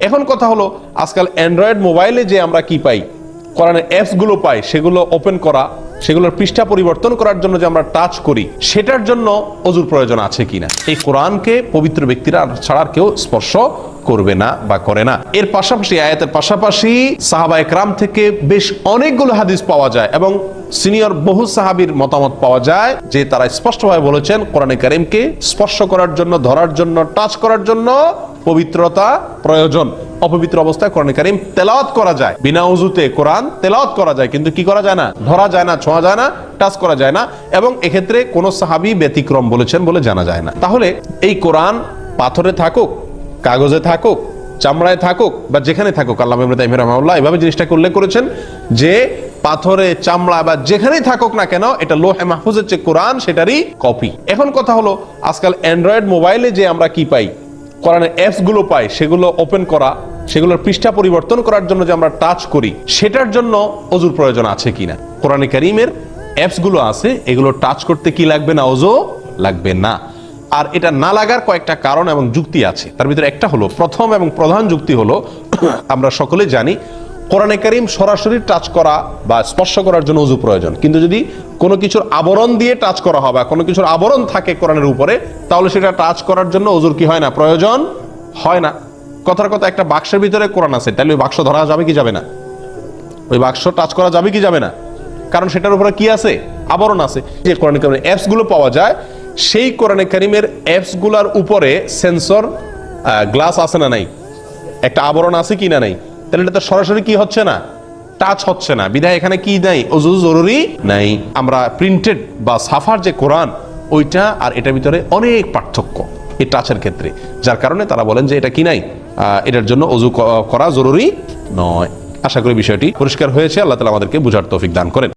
এখন কথা হলো, আজকাল অ্যান্ড্রয়েড মোবাইলে যে আমরা কি পাই, কোরআনের অ্যাপস গুলো পাই, সেগুলো ওপেন করা, সেগুলোর পৃষ্ঠা পরিবর্তন করার জন্য যে আমরা টাচ করি, সেটার জন্য ওযুর প্রয়োজন আছে কিনা। এই কোরআনকে পবিত্র ব্যক্তিরা ছাড়া কেউ স্পর্শ করবে না বা করে না। এর পাশাপাশি, আয়াতের পাশাপাশি সাহাবা একরাম থেকে বেশ অনেকগুলো হাদিস পাওয়া যায় এবং সিনিয়র বহু সাহাবীর মতামত পাওয়া যায় যে তারা স্পষ্টভাবে বলেছেন কোরআনে কারীমকে স্পর্শ করার জন্য, ধরার জন্য, টাচ করার জন্য পবিত্রতা প্রয়োজন। অপবিত্র অবস্থায় কোরআন কারীম তেলাওয়াত করা যায়, বিনা ওযুতে কোরআন তেলাওয়াত করা যায়, কিন্তু কি করা যায় না? ধরা যায় না, ছোঁয়া যায় না, টাচ করা যায় না, এবং এক্ষেত্রে কোন সাহাবী ব্যতিক্রম বলেছেন বলে জানা যায় না। তাহলে এই কোরআন পাথরে থাকুক, কাগজে থাকুক, চামড়ায় থাকুক বা যেখানে থাকুক, আল্লামা ইবনে তাইমিয়া রাহিমাহুল্লাহ এভাবে জিনিসটাকে উল্লেখ করেছেন যে পাথরে, চামড়া বা যেখানেই থাকুক না কেন, এটা লোহে মাহফুজের যে কোরআন সেটারই কপি। এখন কথা হলো, আজকাল অ্যান্ড্রয়েড মোবাইলে যে আমরা কি পাই, কোরআনের অ্যাপস গুলো পাই, সেগুলো ওপেন করা, সেগুলোর পৃষ্ঠা পরিবর্তন করার জন্য যে আমরা টাচ করি, সেটার জন্য ওযুর প্রয়োজন আছে কিনা। কোরআনে কারীমের অ্যাপস গুলো আছে, এগুলো টাচ করতে কি লাগবে না? ওযু লাগবে না। আর এটা না লাগার কয়েকটা কারণ এবং যুক্তি আছে। তার ভিতরে একটা হলো, প্রথম এবং প্রধান যুক্তি হলো, আমরা সকলে জানি কোরআনে কারীম সরাসরি টাচ করা বা স্পর্শ করার জন্য ওযু প্রয়োজন, কিন্তু যদি কোনো কিছুর আবরণ দিয়ে টাচ করা হয় বা কোনো কিছুর আবরণ থাকে কোরআনের উপরে, তাহলে সেটা টাচ করার জন্য ওযুর কি হয় না? প্রয়োজন হয় না। কথার কথা, একটা বাক্সের ভিতরে কোরআন আছে, তাহলে ওই বাক্স ধরা যাবে কি যাবে না? ওই বাক্স টাচ করা যাবে কি যাবে না? কারণ সেটার উপরে কি আছে? আবরণ আছে। যে কোরআনে কারীমের অ্যাপস গুলো পাওয়া যায়, সেই কোরআনে কারীমের অ্যাপস গুলার উপরে সেন্সর গ্লাস আছে না নাই? একটা আবরণ আছে কি না নাই? তাহলে এটা তো সরাসরি কি হচ্ছে না? টাচ হচ্ছে না। বিধায় এখানে কি নাই? ওযু জরুরি নাই। আমরা প্রিন্টেড বা সাফার যে কোরআন, ওইটা আর এটার ভিতরে অনেক পার্থক্য এই টাচের ক্ষেত্রে, যার কারণে তারা বলেন যে এটা কি নাই, এটার জন্য ওযু করা জরুরি নয়। আশা করি বিষয়টি পরিষ্কার হয়েছে। আল্লাহ তাআলা আমাদেরকে বুঝার তৌফিক দান করেন।